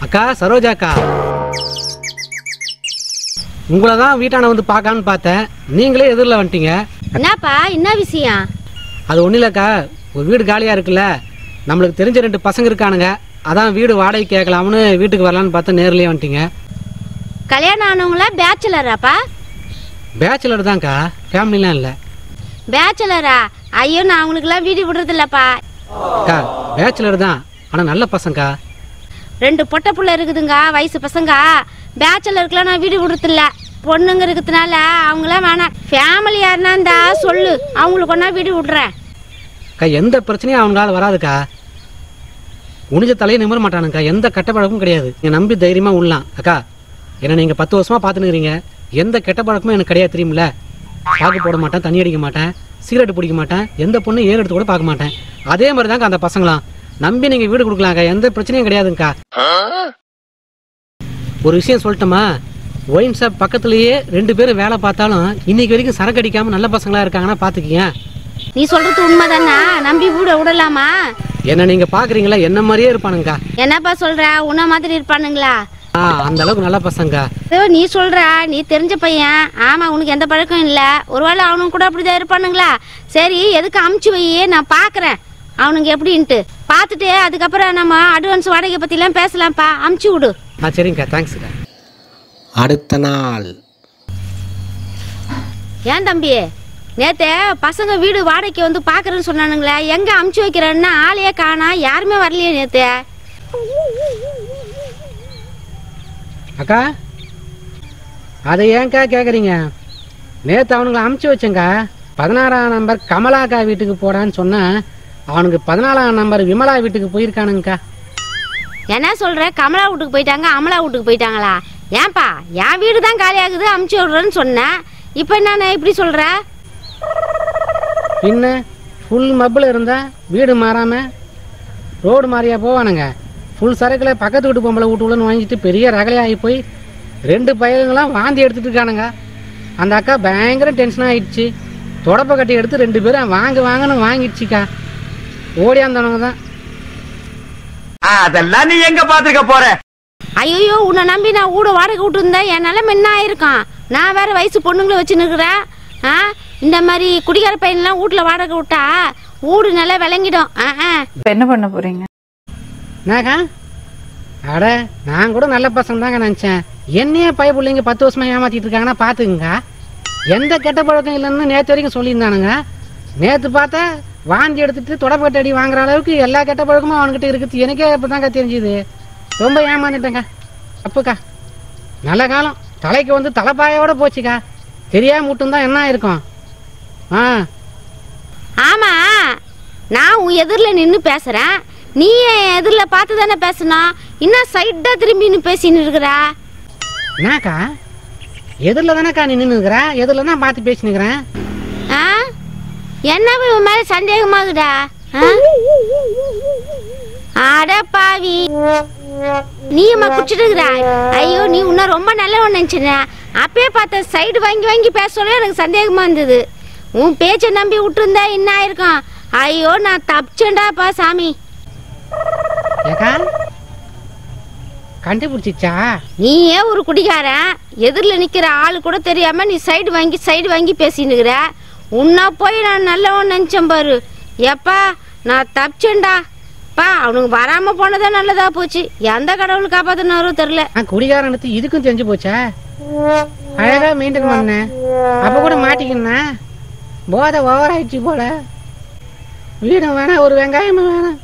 அக்கா சரோஜாக்கா, உங்களை தான் வீட்டான வந்து பார்க்கான்னு பார்த்தேன், நீங்களே எதிரில் வந்துட்டீங்க. என்னப்பா, என்ன விஷயம்? அது ஒன்றும் இல்லைக்கா, ஒரு வீடு காலியாக இருக்குல்ல, நம்மளுக்கு தெரிஞ்ச 2 பசங்க இருக்கானுங்க, அதான் வீடு வாடகை கேட்கலாம்னு வீட்டுக்கு வரலான்னு பார்த்தா நேர்லேயே வந்துட்டீங்க. கல்யாணம் ஆனவங்களா பேச்சுலராப்பா? பேச்சுலர் தான்க்கா, ஃபேமிலிலாம் இல்லை. பேச்சுலரா? ஐயோ, நான் அவங்களுக்குலாம் வீடு விடுறது இல்லப்பா. அக்கா பேச்சுலர் தான், ஆனால் நல்ல பசங்கக்கா. 2 பொட்டை புள்ள இருக்குதுங்க, வயசு பசங்க. பேச்சுலருக்குலாம் நான் வீடு விடுறது இல்லை. பொண்ணுங்க இருக்கிறதுனால அவங்களாம் வேணாம். ஃபேமிலி யாருன்னா இருந்தா சொல்லு, அவங்களுக்கு ஒன்றா வீடு விடுறேன். அக்கா எந்த பிரச்சனையும் அவங்களால வராதுக்கா, குனிஞ்ச தலையை நிமிர மாட்டானுக்கா, எந்த கெட்ட பழக்கமும் கிடையாது. நீங்கள் நம்பி தைரியமாக விடலாம். அக்கா ஏன்னா நீங்கள் 10 வருஷமாக பார்த்துனுக்கிறீங்க, எந்த கெட்ட பழக்கமும் எனக்கு கிடையாது தெரியுமில்ல. பாக்கு போட மாட்டேன், தண்ணி அடிக்க மாட்டேன், சிகரெட்டு பிடிக்க மாட்டேன், எந்த பொண்ணு ஏறு எடுத்து கூட பார்க்க மாட்டேன். அதே மாதிரி தாங்க அந்த பசங்களாம். நம்பி நீங்கள் வீடு கொடுக்கலாங்க, எந்த பிரச்சனையும் கிடையாதுங்கக்கா. ஒரு விஷயம் சொல்லட்டுமா, ஒயின் ஷாப் பக்கத்துலேயே 2 பேரும் வேலை பார்த்தாலும் இன்னைக்கு வரைக்கும் சரக்கு அடிக்காமல் நல்ல பசங்களாக இருக்காங்கன்னா பார்த்துக்கிங்க. நீ சொல்றது உண்மைதானா? நம்பி வீட விடலாமா? என்ன நீங்க பாக்குறீங்களா, என்ன மாதிரியே இருப்பானுங்க. என்னப்பா சொல்ற, உன்ன மாதிரி இருப்பானுங்களா? அந்த அளவுக்கு நல்ல பசங்க. நீ சொல்ற, நீ தெரிஞ்ச பையன், ஆமா, உனக்கு எந்த பழக்கம் இல்ல. ஒருவேளை அவனுங்க கூட அப்படிதான் இருப்பானுங்களா? சரி, எதுக்கு அமுச்சு வையே, நான் பாக்குறேன் அவனுங்க எப்படின்ட்டு. பாத்துட்டு அதுக்கப்புறம் நம்ம அட்வான்ஸ் வாடகை பத்தி எல்லாம் பேசலாம்ப்பா. அமுச்சு விடு. சரிங்கக்கா, தேங்க்ஸ்க்கா. அடுத்த நாள். ஏன் தம்பி, நேத்து பசங்க வீடு வாடகைக்கு வந்து பாக்குறேன்னு சொன்னானுங்களே, எங்க அமுச்சு வைக்கிறேன்னா ஆளையே காணா, யாருமே வரலையே நேத்து. அக்கா அதை ஏன்க்கா கேக்குறீங்க? நேத்து அவனுங்களை அமுச்சு வச்சேங்க. 16ஆம் நம்பர் கமலாக்கா வீட்டுக்கு போடான்னு சொன்னா அவனுக்கு 14ஆம் நம்பர் விமலா வீட்டுக்கு போயிருக்கானுங்கக்கா. என்ன சொல்ற? கமலா வீட்டுக்கு போயிட்டாங்க, அமலா வீட்டுக்கு போயிட்டாங்களா? ஏன்பா, என் வீடு தான் காலியாகுது, அமுச்சு விடுறேன்னு சொன்னேன். இப்ப என்ன இப்படி சொல்ற? பின்ன ஃபுல் மப்பில் இருந்தா வீடு மாறாம ரோடு மாறியா போவானுங்க. ஃபுல் சரக்கில் பக்கத்து வீட்டு பொம்பளை வீட்டுக்குள்ளன்னு வாங்கிட்டு பெரிய ரகலையாகி போய் 2 பையங்களாம் வாந்தி எடுத்துட்டு இருக்கானுங்க. அந்த அக்கா பயங்கர டென்ஷன் ஆகிடுச்சு. தொடப்ப கட்டி எடுத்து 2 பேரும் வாங்கன்னு வாங்கிடுச்சுக்கா. ஓடியாந்தவங்க தான். அதெல்லாம் நீ எங்க பாத்துக்க போற? ஐயோ, உன்னை நம்பி நான் வீட வாடகை விட்டு இருந்தேன், என் நிலைமை என்ன ஆயிருக்கான்? நான் வேற வயசு பொண்ணுங்களை வச்சுன்னுக்குறேன். இந்த மாதிரி குடிகார பையன்லாம் வீட்டுல வாடகை விட்டா வீடு நல்லா விளங்கிடும். என்ன பண்ண போறீங்க? நாக்கா அட நான் கூட நல்ல பசங்க தாங்க நினச்சேன். என்னையே பைய பிள்ளைங்க 10 வருஷமா ஏமாத்திட்டு இருக்காங்கன்னா பார்த்துக்குங்க. எந்த கெட்ட பழக்கம் இல்லைன்னு நேற்று வரைக்கும் சொல்லியிருந்தானுங்க. நேற்று பார்த்தா வாந்தி எடுத்துட்டு தொடப்பட்டு அடி வாங்குற அளவுக்கு எல்லா கெட்ட பழக்கமும் அவன்கிட்ட இருக்குது. எனக்கே இப்போ தாங்க தெரிஞ்சுது. ரொம்ப ஏமாந்துட்டேங்க. அப்புக்கா நல்ல காலம் தலைக்கு வந்து தலைப்பாயோட போச்சுக்கா. தெரியாம மட்டும்தான் என்ன இருக்கும். ஆமா, நான் உன் எதிரில் நின்று பேசுறேன், நீ என் எதிரில் பார்த்து தானே பேசணும். இன்னும் சைடா திரும்பி பேசின்னு இருக்கிறா. என்னக்கா எதிரில் தானேக்கா நீ நின்றுக்கிறா? எதிரில் தான் பார்த்து பேசினுக்கிறேன். என்ன இவன் மேல சந்தேகமாகுதா? அட பாவி, நீ அம்மா குடிச்சிட்டு இருக்கிற. ஐயோ, நீ இன்னும் ரொம்ப நல்லவன் நினைச்சேன். அப்பயே பார்த்த சைடு வாங்கி பேசல எனக்கு சந்தேகமா இருந்தது. உன் பேச்சை நம்பி விட்டுருந்தா என்ன ஆயிருக்கும்? ஐயோ, நான் தப்பிச்சேன்டாப்பா சாமி. கண்டுபிடிச்சிச்சா? நீயே ஒரு குடிகாரன், எதிரில் நிக்கிற ஆளு கூட தெரியாம நீ சைடு வாங்கி பேசினுக்கிற. உன்னா போய் நான் நல்லவன் நினைச்சேன் பாரு. எப்பா, நான் தப்பிச்சேன்டா பா. அவனுக்கு வராம போனதா நல்லதா போச்சு. எந்த கடவுள் காப்பாத்தினாரோ தெரியல. குடிகாரனுக்கு இதுக்கும் தெரிஞ்சு போச்சா? அழகா மெயின்டைன் பண்ண, அப்ப கூட மாட்டிக்கினா போதை ஓவர் ஆயிடுச்சு போல. வீடும் வேணாம், ஒரு வெங்காயமும் வேணாம்.